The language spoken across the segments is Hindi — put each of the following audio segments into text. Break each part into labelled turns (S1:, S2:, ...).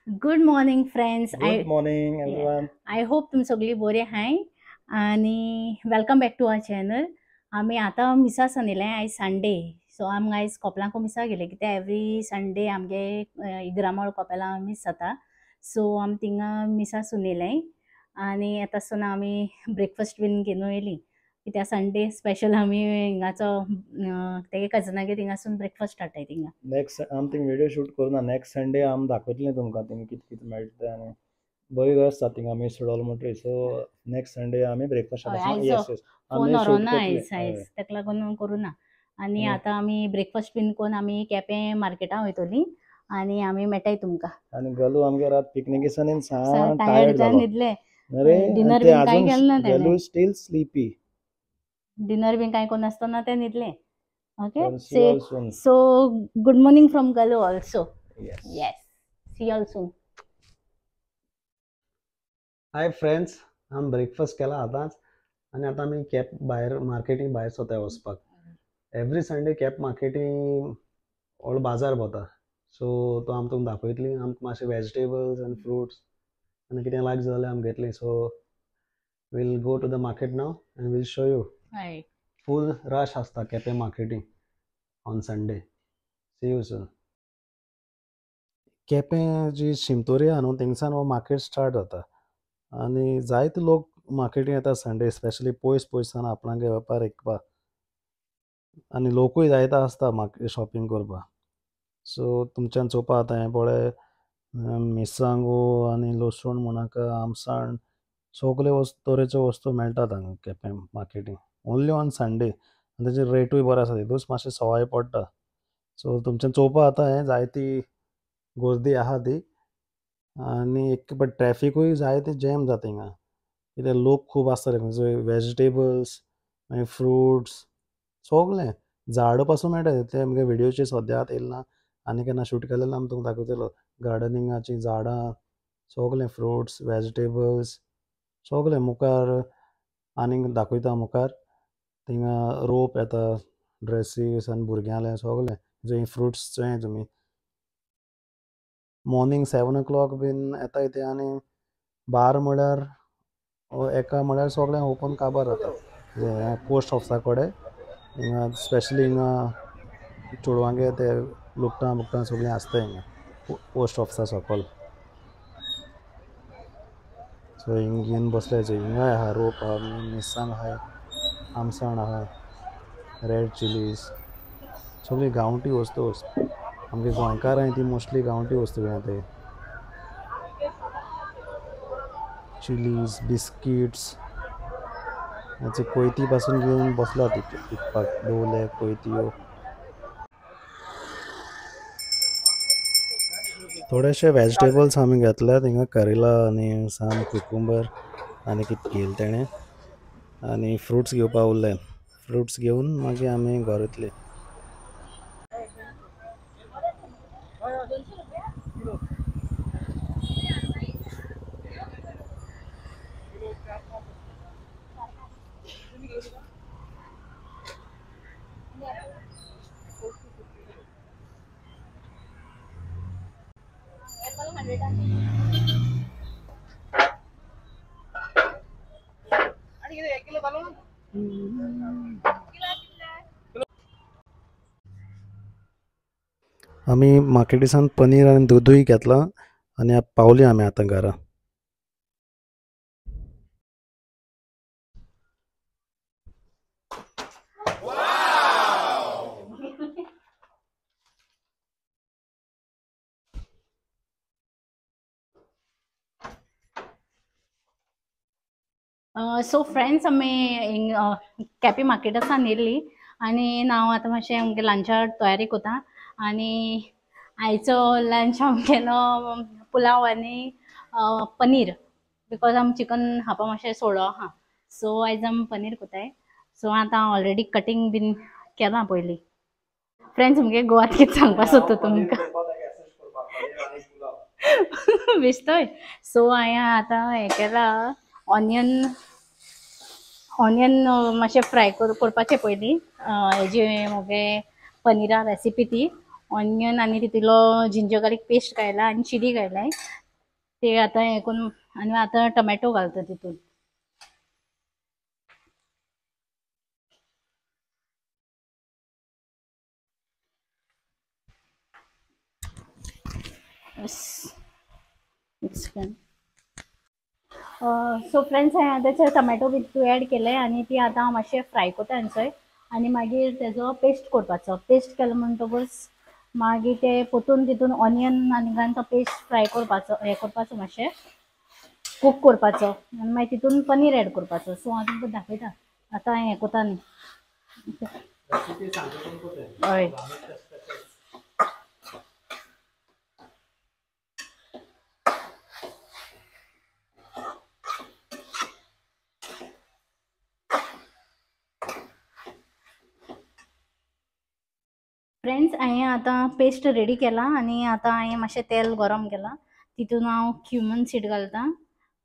S1: Good morning friends.
S2: Good morning, everyone.
S1: I hope तुम सगळीं बरी हाय आणि welcome back to our channel. आमी आतां मिसा सनिलें आयज संडे, सो आमकां आयज कोपेलांको मिसा गेले कित्याक एवरी संडे आमगे इग्रामोळ कोपेलां मिस जाता. सो आमी थिंगा मिसा सुनिलें आनी येता आसतना आमी ब्रेकफास्ट बीन घेवन येयलीं कित्याक संडे स्पेशल आमी हिंगाचो तेगे कजनागेर थिंगासून ब्रेकफास्ट हाडटाय थिंगा.
S2: Next, थिंग व्हिडिओ शूट करूना. नेक्स्ट संडे आमी दाखयतलें तुमकां थिंग कितें कितें मेळटा तें आनी बरी रस जाता थिंगा आमी सोडोल म्हणटरी. सो नेक्स्ट संडे आमी ब्रेकफास्ट
S1: हय
S2: हाडटा.
S1: आयज
S2: येस येस
S1: फोन
S2: आमी
S1: व्हरों
S2: शूट
S1: ना
S2: करतले.
S1: आयज तेका लागून करूना. आनी
S2: आनी
S1: आतां आमी ब्रेकफास्ट बीन कोन्न आमी केपें मार्केटां वयतलीं आनी आमी मेळटाय तुमकां.
S2: आनी गलू आमगे रात पिकनिकेसान येवन सामको
S1: टायर्ड
S2: टायर्ड
S1: जावन
S2: जालो.
S1: न्हिदले.
S2: अरे
S1: डिनर
S2: ते
S1: बीन कांय
S2: अजून
S1: केलें ना तेणें.
S2: गलू स्टील स्लीपी.
S1: डिनर बीन कांय कोन्नासतना तें न्हिदलें. Okay
S2: See you all soon.
S1: So good morning from गलू also.
S2: Yes.
S1: Yes see all soon.
S3: Hi friends, आमी ब्रेकफास्ट केला आतांच आनी आतां आमी केप भायर मार्केटींग भायर सोताय वचपाक. एवरी संडे केप मार्केटींग व्हडलो बाजार भोवता. सो तो आमी तुमकां दाखयतली. आमकां मातशे वेजिटेबल्स आनी फ्रुट्स आनी कितें लायक जाल्यार आमी घेतली. So will go to the market now आनी वील शो यू.
S1: हय
S3: फूल रश आसता Quepem marketing on Sunday. See you soon. Quepem जी शिमतोरी आहा न्हू थिंगसान हो मार्केट स्टार्ट जाता आनी जायते लोक मार्केटींग येता संडे, स्पेशली पयस पयसान आपणागे वेपार विकपाक. आनी लोकूय जायते आसता मार्केट शॉपिंग करपाक. सो तुमच्यान चोवपा जाता हें पळय मिरसांगो आनी लसूण मुनाका आमसाण सगळे तरेच्यो वस्तू मेळटात हांगा Quepem marketing only on Sunday. आनी तेजे रेटूय बरे आसा. तितूच मातशें सवाय पडटा. सो तुमच्यान चोवपा जाता हें जायती गर्दी आहा ती. आनी एक बट ट्रॅफिकूय जायते जॅम जाता हिंगा कित्याक लोक खूब आसता थंय. वेजिटेबल्स मागीर फ्रुट्स सगलें झाडां पासून मेळटा. ते आमगे व्हिडिओचेर सद्या आतां येयलें ना. आनी केन्ना शूट केलेलें आमी तुमकां दाखयतलो. गार्डनिंगाचीं झाडां सगलें फ्रुट्स वेजिटेबल्स सगलें मुखार आनीक दाखयता मुखार. थिंगा रोप येता ड्रेसीस आनी भुरग्यांलें सगलें. जंय फ्रुट्स जाय तुमी मॉर्निंग 7 o'clock बीन येताय ते आनी 12 म्हळ्यार एका म्हळ्यार सगळें ओपन काबार जाता पोस्ट ऑफिसा कडेन. हिंगा स्पेशली हिंगा चेडवांगे ते लुकटां बुकटां सगळीं आसता हिंगा पोस्ट ऑफिसा सकयल. सो हिंग घेवन बसल्याचे. हिंगाय आहा रोप आहा मिरसांग आहाय आमसाण आहा रेड चिलीज सगळी गांवठी वस्तू आमगे गोंयकारांय ती मोस्टली गांवठी वस्तू घेता ते. चिलीज बिस्किट्स हेचे कोयती पासून घेवन बसला विकपाक. दवले कोयत्यो थोडेशे वेजिटेबल्स आमी घेतल्यात हिंगा करेला आनी साम कुकुंबर आनी कितें घेयलें तेणें आनी फ्रुट्स घेवपा उरले. फ्रुट्स घेवन मागीर आमी घरा वयतले. आमी मार्केटीसान पनीर आनी दूदूय घेतलां आनी पावली आमी आतां घरा.
S1: सो फ्रेंड्स आमी हिंग केपें मार्केटासान येयल्लीं आनी हांव आतां मातशें आमगे लंचा तयारी कोता. आनी आयचो लंच हांवें केलो पुलाव आनी पनीर बिकॉज आमी चिकन खावपा मातशें सोडलो आहा. सो आयज आमी पनीर कोताय. सो आतां हांव ऑलरेडी कटींग बीन केलां पयलीं. फ्रेंड्स आमगे गोवात कितें सांगपा सोदता तुमकां बेश्टोय. सो हांवें आतां हें केलां ऑनियन मातशें फ्राय करपाचें पयलीं हेजी मोगे पनिरा रेसिपी ती. ऑनियन आणि तितूलो जिंजर गार्लिक पेस्ट घायला आणि चिली घायलाय ते आता हे करून आणि आता टोमॅटो घालतो तितून. मिक्स करून सो फ्रेंड्स हांवें आतां टोमॅटो भितू ऍड केले आणि ती आता मातशें फ्राय कोता चोय आणि मागीर तेजो पेस्ट करपाचो. पेस्ट केलो म्हणटकूच मागीर ते पोतून तितून ऑनियन आनी घालून तो पेस्ट फ्राय करपाचो हे करपाचो मातशें कूक करपाचो आनी मागीर तितून पनीर ऍड करपाचो. सो हांव तुमकां दाखयता आतां हें कोता न्ही. हय फ्रेंड्स हांवें आतां पेस्ट रेडी केला आणि आता हांवें मातशें तेल गरम केलां तितून हांव क्युमन सीड घालतां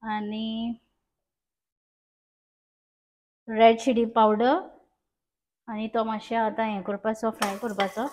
S1: आणि रेड चिली पावडर आणि तो मातशें आतां हें करपाचो फ्राय करपाचो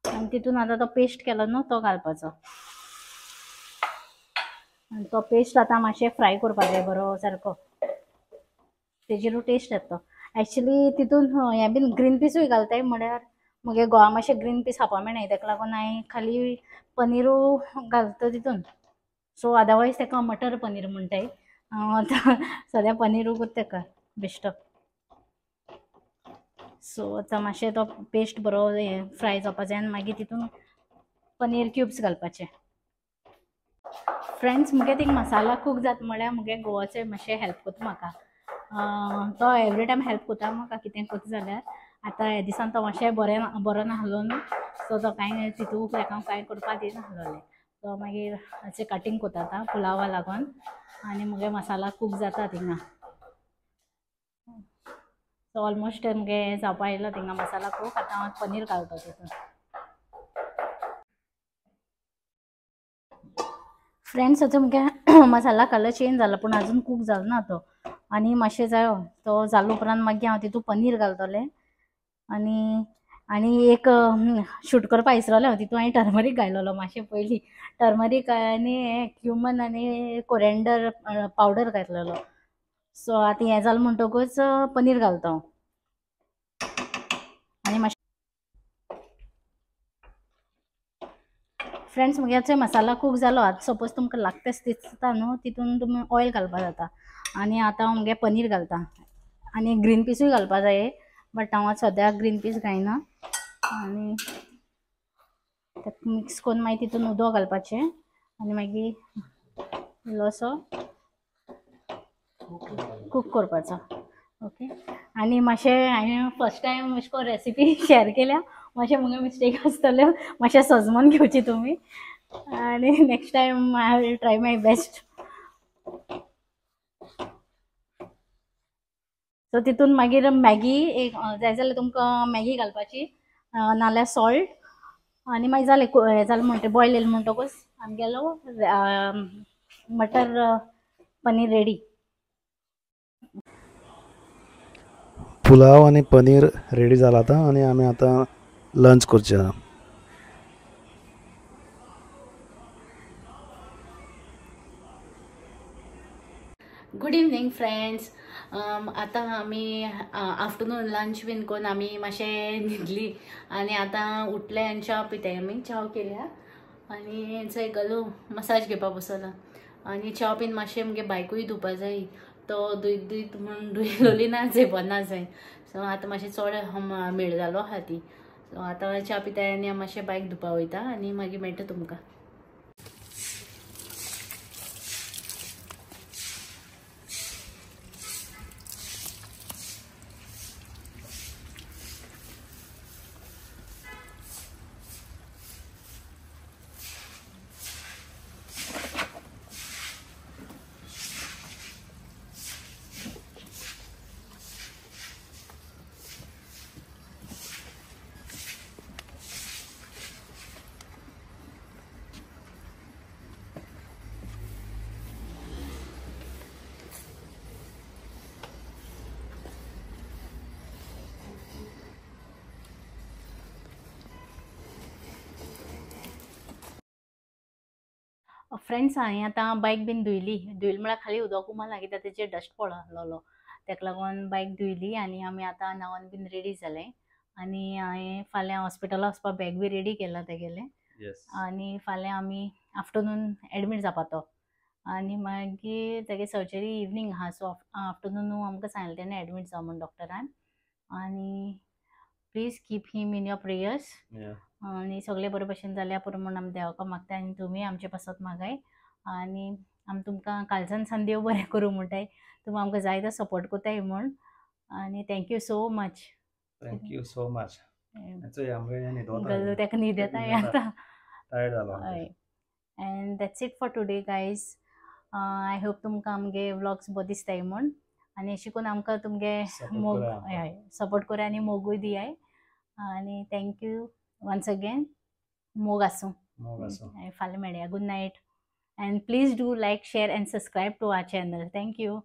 S1: आणि तितून आतां तो पेस्ट केलो न्हू तो घालपाचो आणि तो पेस्ट आतां मातशें फ्राय करपाचो बरो सारको तेजेरू टेस्ट येता. एक्चुअली तितून हें बीन ग्रीन पीसूय घालताय म्हळ्यार मुगे घोवा मातशें ग्रीन पीस खावपा मेळना तेका लागून हांवें खाली पनीरू घालता तितून. सो अदरवायज तेका मटर पनीर म्हणटाय हांव आतां सद्या पनीरूच तेका बेश्टो. सो आतां मातशें तो पेस्ट बरो फ्राय जावपा जाय आनी मागीर तितून पनीर क्यूब्स घालपाचे. फ्रेंड्स मुगे थिंग मसाला कूक जाता म्हळ्यार मुगे घोवाचो मातशें हेल्प कोता म्हाका. तो एवरी टायम हेल्प कोता म्हाका कितें कोता जाल्यार. आतां हे दिसान तो मातशें बरो नाहलो न्हू सो तो कांय तितू तेका कांय करपा दिनाहलोलें. तो मागीर अशें कटींग कोता आतां पुलावा लागोन आनी मुगे मसाला कूक जाता थिंगा. सो ऑलमोस्ट मुगे जावपा येयलो थिंगा मसाला कूक. आतां हांव पनीर घालता तितून. फ्रेंड्स आतां मुगे मसाला कलर चेंज जाला पूण अजून कूक जालो ना तो आनी मातशें जायो तो जालो उपरांत मागीर हांव तितून पनीर घालतलें आनी एक शूट करपा विसरलें हांव तितून हांवें टर्मरीक घायलोलो मातशें पयलीं टर्मरीक आनी हें क्युमन आनी कोरिएंडर पावडर घातलेलो. सो आतां हें जालें म्हणटकूच पनीर घालता हांव आनी मातशें फ्रेंड्स मुगे मसाला कूक जालो. आतां सपोज तुमकां लागता दिसता न्हू तितून तुमी ऑयल घालपा जाता आनी आतां हांव मुगे पनीर घालता आनी ग्रीन पीसूय घालपा जाय बट हांव सद्याक ग्रीन पीस घायना आनी तेका मिक्स करून मागीर तितून उदक घालपाचें आनी मागीर इल्लोसो कूक करपाचो. ओके आनी मातशें हांवें फर्स्ट टायम अशें करून रेसिपी शेअर केल्या मातशें मुगे मिस्टेक आसतल्यो मातशें सजमोन घेवची तुमी आनी next time I will try my best. So तितून मागीर मॅगी एक जाय जाल्यार तुमकां मॅगी घालपाची नाल्यार सॉल्ट आनी मागीर जालें हें जालें म्हणटा बॉयल येयलें म्हणटकूच आमगेलो मटर पनीर रेडी.
S3: पुलाव आनी पनीर रेडी जाला आतां आनी आमी आतां लंच करचें आहा.
S1: Good evening friends. आतां आमी आफ्टरनून लंच बीन करून आमी मातशें न्हिदली आनी आतां उठले आनी च्या पिताय आमी च्या केल्या आनी थंय घालू मसाज घेवपा बसला आनी च्या बीन मातशें मुगे बायकूय धुवपा जाय तो धुयत म्हूण धुयलोली ना जाय बना जाय. सो आतां मातशें चड मेळ जालो आहा ती. सो आतां च्या पिताय आनी मातशें बायक धुवपा वयता आनी मागीर मेळटा तुमकां. फ्रेंड्स हांवें आतां बायक बीन धुयली म्हळ्यार खाली उदक उमाला कित्याक तेजेर डस्ट पडलेलो तेका लागून बायक धुयली आनी आमी आतां न्हांवन बीन रेडी जाले आनी हांवें फाल्यां हॉस्पिटला वचपाक बॅग बी रेडी केला तेगेलें
S2: येस
S1: आनी फाल्यां आमी आफ्टरनून एडमीट जावपा तो आनी मागीर तेगे सर्जरी इवनींग आहा सो आफ्टरनून आमकां सांगलें तेणें एडमीट जावं म्हण डॉक्टरान आनी please keep him in your prayers आनी सगळें बरे भशेन जाल्या पुरो म्हूण आमी देवाको मागता आनी तुमी आमचे पासत मागाय आनी आमी तुमकां कालच्यान सान देव बरें करूं म्हणटाय तुमी आमकां जाय तो सपोर्ट कोत्ताय म्हूण आनी thank you so much
S2: thank you so much
S1: गल्लो तेका न्हीद येताय आतां
S2: टायर्ड जालो
S1: हय and that's it for today guys I hope तुमकां आमगे व्लॉग्स बरो दिसताय म्हूण आनी अशें करून आमकां तुमगे मोग हय सपोर्ट कराय आनी मोगूय दियाय आनी थँक्यू वन्स अगेन मोग आसूं फाल्यां मेळया good night and please do like share and subscribe to our channel thank you